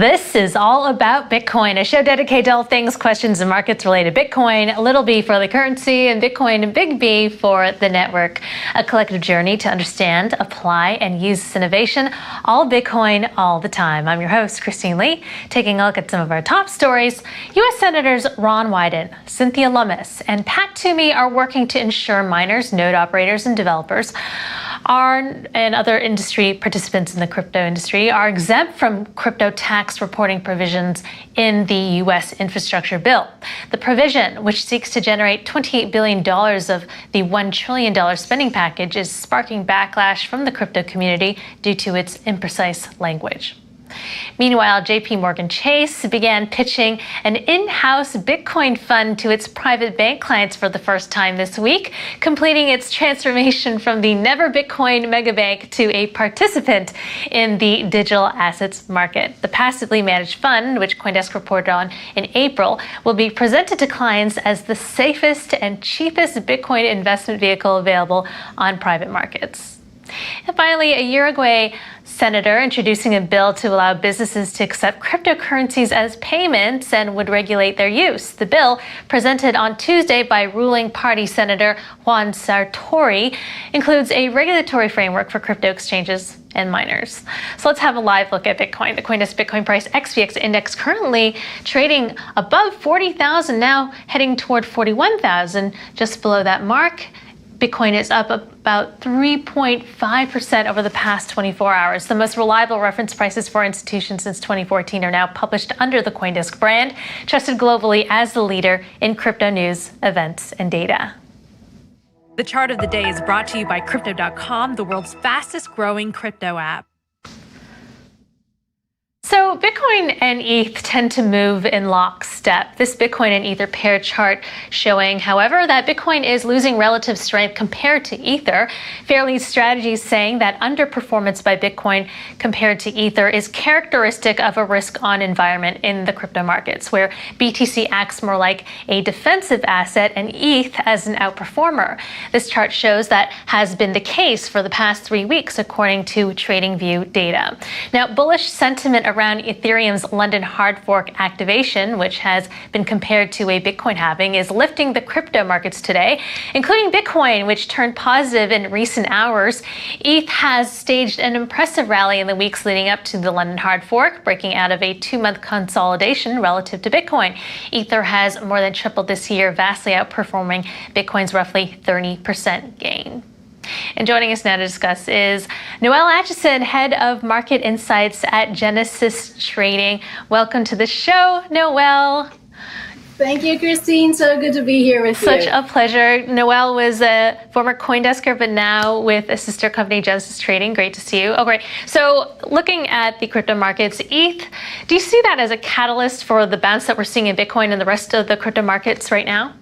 This is all about Bitcoin, a show dedicated to all things questions and markets related to Bitcoin, little b for the currency, and Bitcoin and big B for the network. A collective journey to understand, apply, and use this innovation, all Bitcoin, all the time. I'm your host, Christine Lee, taking a look at some of our top stories. U.S. Senators Ron Wyden, Cynthia Lummis, and Pat Toomey are working to ensure miners, node operators, and developers and other industry participants in the crypto industry are exempt from crypto tax reporting provisions in the U.S. infrastructure bill. The provision, which seeks to generate $28 billion of the $1 trillion spending package, is sparking backlash from the crypto community due to its imprecise language. Meanwhile, JPMorgan Chase began pitching an in-house Bitcoin fund to its private bank clients for the first time this week, completing its transformation from the never Bitcoin megabank to a participant in the digital assets market. The passively managed fund, which CoinDesk reported on in April, will be presented to clients as the safest and cheapest Bitcoin investment vehicle available on private markets. And finally, a Uruguay senator introducing a bill to allow businesses to accept cryptocurrencies as payments and would regulate their use. The bill, presented on Tuesday by ruling party Senator Juan Satori, includes a regulatory framework for crypto exchanges and miners. So let's have a live look at Bitcoin. The CoinDesk Bitcoin price XVX index currently trading above 40,000, now heading toward 41,000, just below that mark. Bitcoin is up about 3.5% over the past 24 hours. The most reliable reference prices for institutions since 2014 are now published under the CoinDesk brand, trusted globally as the leader in crypto news, events, and data. The chart of the day is brought to you by Crypto.com, the world's fastest growing crypto app. So Bitcoin and ETH tend to move in lockstep. This Bitcoin and Ether pair chart showing, however, that Bitcoin is losing relative strength compared to Ether. Fairlead's strategy is saying that underperformance by Bitcoin compared to Ether is characteristic of a risk-on environment in the crypto markets, where BTC acts more like a defensive asset and ETH as an outperformer. This chart shows that has been the case for the past 3 weeks, according to TradingView data. Now, bullish sentiment around Ethereum's London hard fork activation, which has been compared to a Bitcoin halving, is lifting the crypto markets today, including Bitcoin, which turned positive in recent hours. ETH has staged an impressive rally in the weeks leading up to the London hard fork, breaking out of a 2-month consolidation relative to Bitcoin. Ether has more than tripled this year, vastly outperforming Bitcoin's roughly 30% gain. And joining us now to discuss is Noelle Acheson, Head of Market Insights at Genesis Trading. Welcome to the show, Noelle. Thank you, Christine. So good to be here with you. Such a pleasure. Noelle was a former CoinDesker, but now with a sister company, Genesis Trading. Great to see you. Oh, great. So looking at the crypto markets, ETH, do you see that as a catalyst for the bounce that we're seeing in Bitcoin and the rest of the crypto markets right now?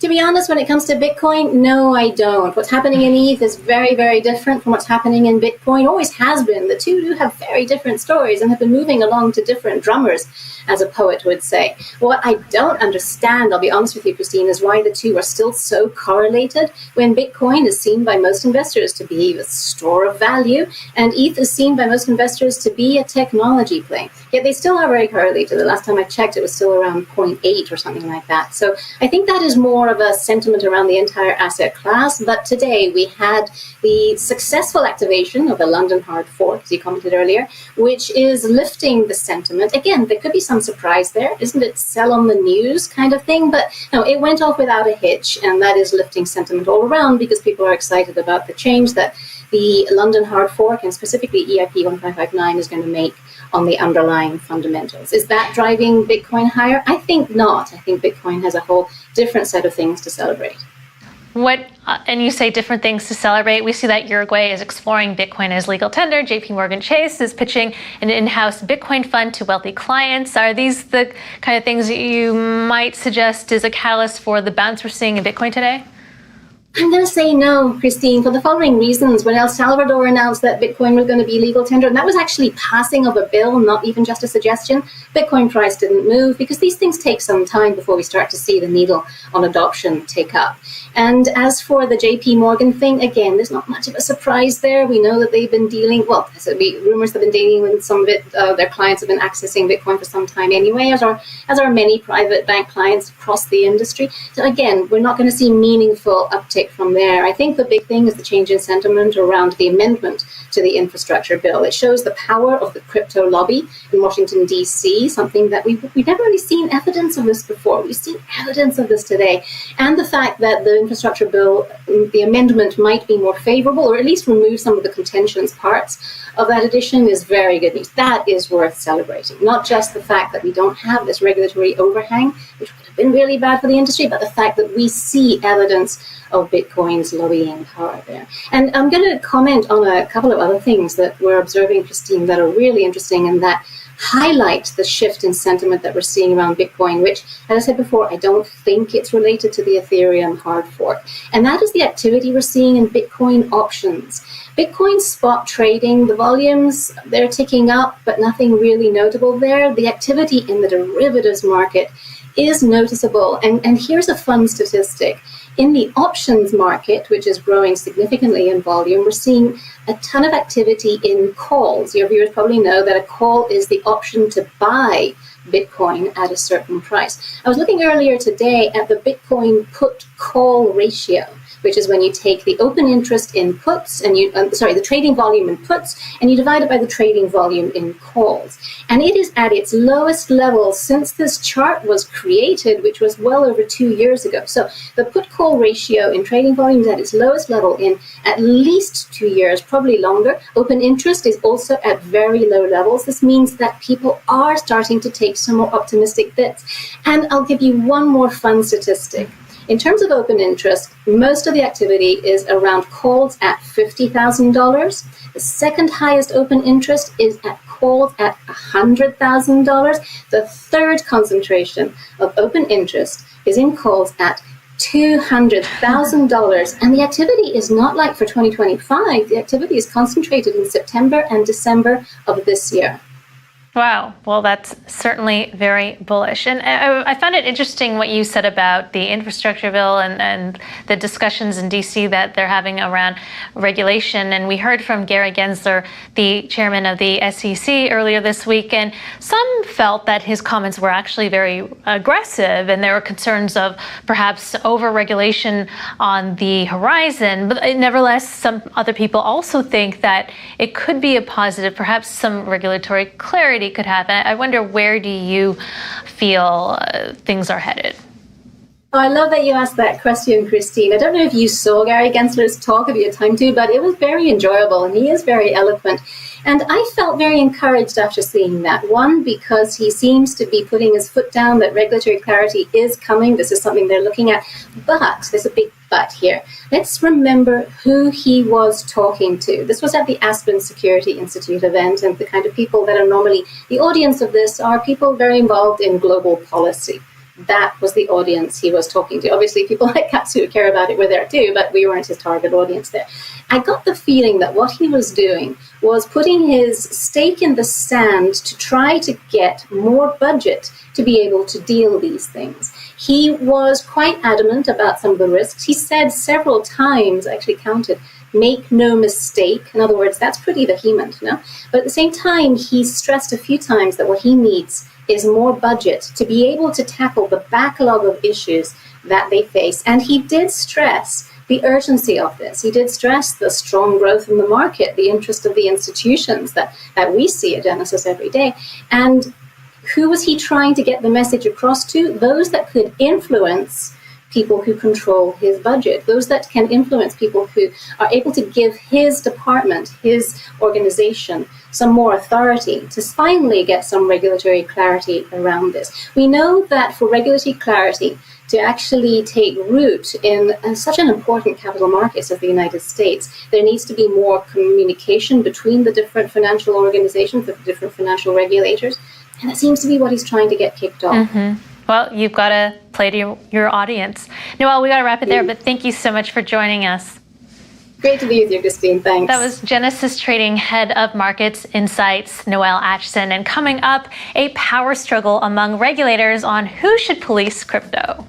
To be honest, when it comes to Bitcoin, no, I don't. What's happening in ETH is very, very different from what's happening in Bitcoin. Always has been. The two do have very different stories and have been moving along to different drummers, as a poet would say. What I don't understand, I'll be honest with you, Christine, is why the two are still so correlated when Bitcoin is seen by most investors to be a store of value and ETH is seen by most investors to be a technology play. Yet they still are very correlated. The last time I checked, it was still around 0.8 or something like that. So I think that is more of a sentiment around the entire asset class. But today we had the successful activation of the London hard fork, as you commented earlier, which is lifting the sentiment. Again, there could be some surprise there. Isn't it sell on the news kind of thing? But no, it went off without a hitch, and that is lifting sentiment all around because people are excited about the change that the London hard fork and specifically EIP 1559 is going to make on the underlying fundamentals. Is that driving Bitcoin higher? I think not. I think Bitcoin has a whole different set of things to celebrate. And you say different things to celebrate. We see that Uruguay is exploring Bitcoin as legal tender. JPMorgan Chase is pitching an in-house Bitcoin fund to wealthy clients. Are these the kind of things that you might suggest is a catalyst for the bounce we're seeing in Bitcoin today? I'm going to say no, Christine, for the following reasons. When El Salvador announced that Bitcoin was going to be legal tender, and that was actually passing of a bill, not even just a suggestion, Bitcoin price didn't move because these things take some time before we start to see the needle on adoption take up. And as for the JPMorgan thing, again, there's not much of a surprise there. We know that they've been dealing, rumors have been dealing with some of it. Their clients have been accessing Bitcoin for some time anyway, as are many private bank clients across the industry. So again, we're not going to see meaningful uptick from there. I think the big thing is the change in sentiment around the amendment to the infrastructure bill. It shows the power of the crypto lobby in Washington, D.C., something that we've never really seen evidence of this before. We've seen evidence of this today. And the fact that the infrastructure bill, the amendment might be more favorable, or at least remove some of the contentious parts of that edition, is very good news. That is worth celebrating. Not just the fact that we don't have this regulatory overhang, which would have been really bad for the industry, but the fact that we see evidence of Bitcoin's lobbying power there. And I'm going to comment on a couple of other things that we're observing, Christine, that are really interesting and that highlight the shift in sentiment that we're seeing around Bitcoin, which, as I said before, I don't think it's related to the Ethereum hard fork. And that is the activity we're seeing in Bitcoin options. Bitcoin spot trading, the volumes, they're ticking up, but nothing really notable there. The activity in the derivatives market is noticeable. And here's a fun statistic. In the options market, which is growing significantly in volume, we're seeing a ton of activity in calls. Your viewers probably know that a call is the option to buy Bitcoin at a certain price. I was looking earlier today at the Bitcoin put-call ratio, which is when you take the open interest in puts and the trading volume in puts, and you divide it by the trading volume in calls. And it is at its lowest level since this chart was created, which was well over 2 years ago. So the put-call ratio in trading volume is at its lowest level in at least 2 years, probably longer. Open interest is also at very low levels. This means that people are starting to take some more optimistic bets. And I'll give you one more fun statistic. In terms of open interest, most of the activity is around calls at $50,000. The second highest open interest is at calls at $100,000. The third concentration of open interest is in calls at $200,000. And the activity is not like for 2025. The activity is concentrated in September and December of this year. Wow. Well, that's certainly very bullish. And I found it interesting what you said about the infrastructure bill and the discussions in D.C. that they're having around regulation. And we heard from Gary Gensler, the chairman of the SEC, earlier this week. And some felt that his comments were actually very aggressive, and there were concerns of perhaps over-regulation on the horizon. But nevertheless, some other people also think that it could be a positive, perhaps some regulatory clarity could happen. I wonder, where do you feel things are headed? Oh, I love that you asked that question, Christine. I don't know if you saw Gary Gensler's talk, if you had time to, but it was very enjoyable, and he is very eloquent. And I felt very encouraged after seeing that. One, because he seems to be putting his foot down that regulatory clarity is coming. This is something they're looking at. But there's a big but here. Let's remember who he was talking to. This was at the Aspen Security Institute event, and the kind of people that are normally the audience of this are people very involved in global policy. That was the audience he was talking to. Obviously, people like Katsu who care about it were there too, but we weren't his target audience there. I got the feeling that what he was doing was putting his stake in the sand to try to get more budget to be able to deal these things. He was quite adamant about some of the risks. He said several times, I actually counted, make no mistake. In other words, that's pretty vehement, no? But at the same time, he stressed a few times that what he needs is more budget to be able to tackle the backlog of issues that they face. And he did stress the urgency of this. He did stress the strong growth in the market, the interest of the institutions that we see at Genesis every day. And who was he trying to get the message across to? Those that could influence people who control his budget, those that can influence people who are able to give his department, his organization, some more authority to finally get some regulatory clarity around this. We know that for regulatory clarity to actually take root in such an important capital markets of the United States, there needs to be more communication between the different financial organizations, the different financial regulators. And that seems to be what he's trying to get kicked off. Mm-hmm. Well, you've got to play to your audience. Noelle, we got to wrap it there, but thank you so much for joining us. Great to be with you, Christine. Thanks. That was Genesis Trading Head of Markets Insights, Noelle Acheson. And coming up, a power struggle among regulators on who should police crypto.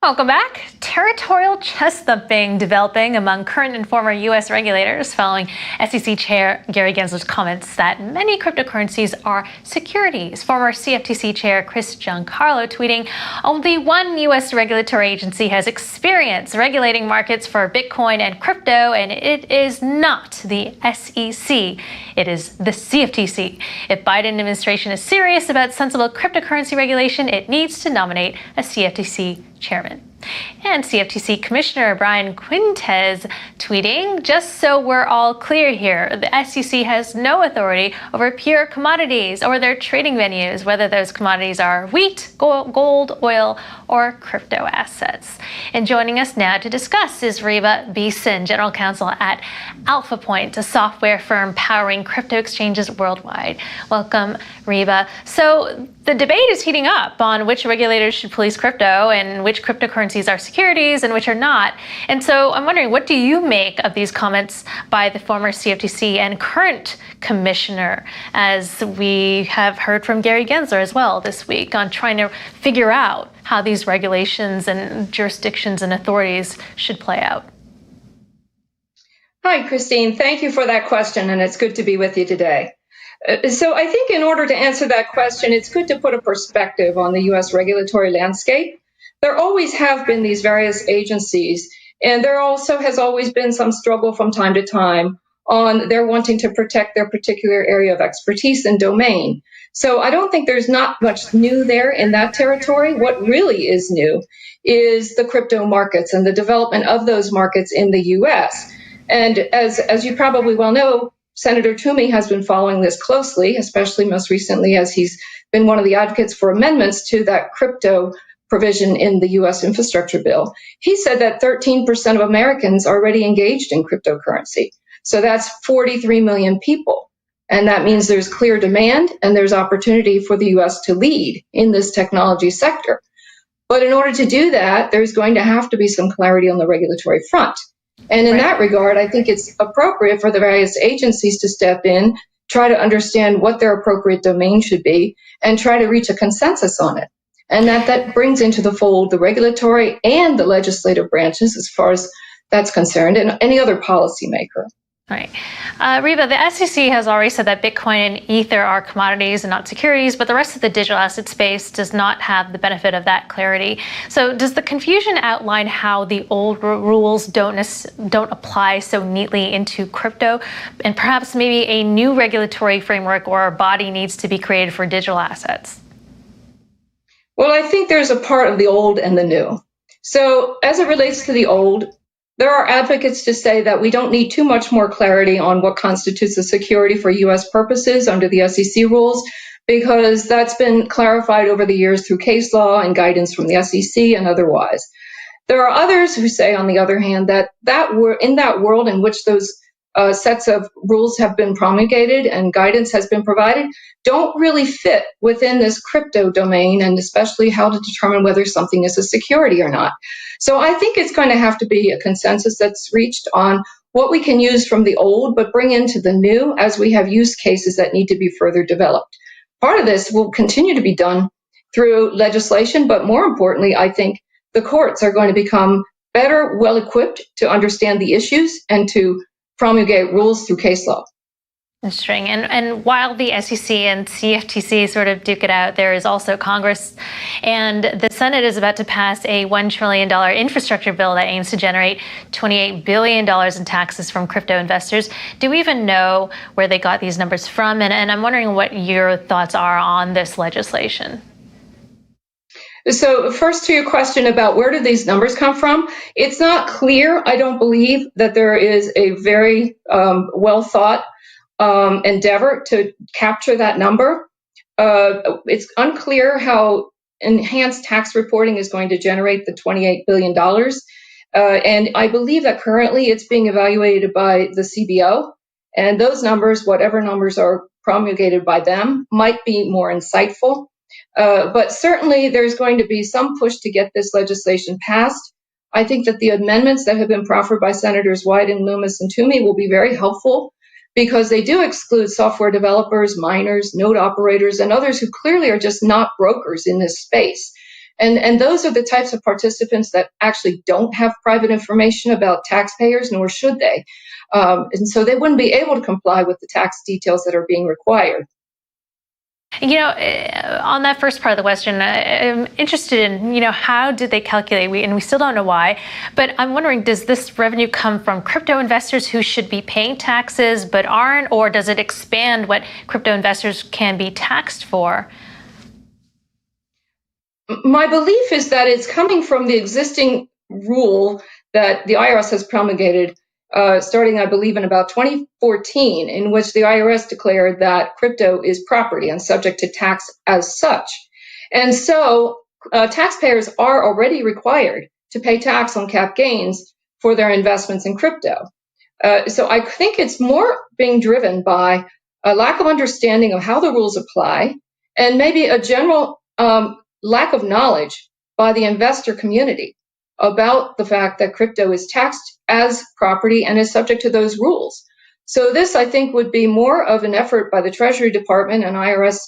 Welcome back. Territorial chest thumping developing among current and former U.S. regulators following SEC Chair Gary Gensler's comments that many cryptocurrencies are securities. Former CFTC Chair Chris Giancarlo tweeting, only one U.S. regulatory agency has experience regulating markets for Bitcoin and crypto, and it is not the SEC. It is the CFTC. If Biden administration is serious about sensible cryptocurrency regulation, it needs to nominate a CFTC chairman. And CFTC Commissioner Brian Quintes tweeting, just so we're all clear here, the SEC has no authority over pure commodities or their trading venues, whether those commodities are wheat, gold, oil, or crypto assets. And joining us now to discuss is Reba Beeson, General Counsel at AlphaPoint, a software firm powering crypto exchanges worldwide. Welcome, Reba. So the debate is heating up on which regulators should police crypto and which cryptocurrencies are securities and which are not. And so I'm wondering, what do you make of these comments by the former CFTC and current commissioner, as we have heard from Gary Gensler as well this week, on trying to figure out how these regulations and jurisdictions and authorities should play out? Hi, Christine. Thank you for that question, and it's good to be with you today. So I think in order to answer that question, it's good to put a perspective on the U.S. regulatory landscape. There always have been these various agencies, and there also has always been some struggle from time to time on their wanting to protect their particular area of expertise and domain. So I don't think there's not much new there in that territory. What really is new is the crypto markets and the development of those markets in the U.S. And as you probably well know, Senator Toomey has been following this closely, especially most recently as he's been one of the advocates for amendments to that crypto provision in the U.S. infrastructure bill. He said that 13% of Americans are already engaged in cryptocurrency. So that's 43 million people. And that means there's clear demand and there's opportunity for the U.S. to lead in this technology sector. But in order to do that, there's going to have to be some clarity on the regulatory front. And in that regard, I think it's appropriate for the various agencies to step in, try to understand what their appropriate domain should be, and try to reach a consensus on it. And that brings into the fold the regulatory and the legislative branches as far as that's concerned, and any other policymaker. Right. Reba, the SEC has already said that Bitcoin and Ether are commodities and not securities, but the rest of the digital asset space does not have the benefit of that clarity. So does the confusion outline how the old rules don't apply so neatly into crypto, and perhaps maybe a new regulatory framework or body needs to be created for digital assets? Well, I think there's a part of the old and the new. So as it relates to the old, there are advocates to say that we don't need too much more clarity on what constitutes a security for U.S. purposes under the SEC rules, because that's been clarified over the years through case law and guidance from the SEC and otherwise. There are others who say, on the other hand, that in that world in which those sets of rules have been promulgated and guidance has been provided, don't really fit within this crypto domain, and especially how to determine whether something is a security or not. So I think it's going to have to be a consensus that's reached on what we can use from the old, but bring into the new as we have use cases that need to be further developed. Part of this will continue to be done through legislation, but more importantly, I think the courts are going to become better, well-equipped to understand the issues and to promulgate rules through case law. Interesting. And while the SEC and CFTC sort of duke it out, there is also Congress, and the Senate is about to pass a $1 trillion infrastructure bill that aims to generate $28 billion in taxes from crypto investors. Do we even know where they got these numbers from? And I'm wondering what your thoughts are on this legislation. So first, to your question about where did these numbers come from, it's not clear. I don't believe that there is a very well thought endeavor to capture that number. It's unclear how enhanced tax reporting is going to generate the $28 billion. And I believe that currently it's being evaluated by the CBO. And those numbers, whatever numbers are promulgated by them, might be more insightful. But certainly there's going to be some push to get this legislation passed. I think that the amendments that have been proffered by Senators Wyden, Loomis, and Toomey will be very helpful, because they do exclude software developers, miners, node operators, and others who clearly are just not brokers in this space. And those are the types of participants that actually don't have private information about taxpayers, nor should they. And so they wouldn't be able to comply with the tax details that are being required. You know, on that first part of the question, I'm interested in, how did they calculate? We still don't know why, but I'm wondering, does this revenue come from crypto investors who should be paying taxes but aren't, or does it expand what crypto investors can be taxed for? My belief is that it's coming from the existing rule that the IRS has promulgated starting, I believe, in about 2014, in which the IRS declared that crypto is property and subject to tax as such. And so taxpayers are already required to pay tax on cap gains for their investments in crypto. So I think it's more being driven by a lack of understanding of how the rules apply, and maybe a general lack of knowledge by the investor community about the fact that crypto is taxed as property and is subject to those rules. So this, I think, would be more of an effort by the Treasury Department and IRS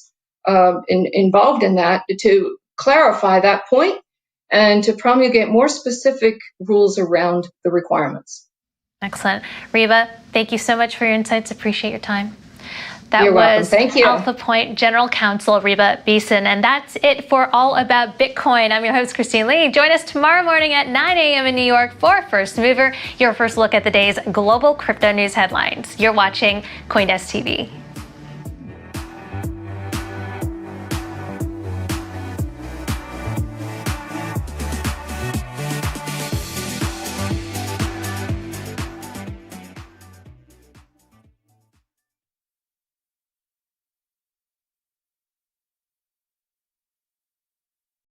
involved in that to clarify that point and to promulgate more specific rules around the requirements. Excellent. Reba, thank you so much for your insights. Appreciate your time. That You're welcome. was Thank you. AlphaPoint General Counsel Reba Beeson. And that's it for All About Bitcoin. I'm your host, Christine Lee. Join us tomorrow morning at 9 a.m. in New York for First Mover, your first look at the day's global crypto news headlines. You're watching CoinDesk TV.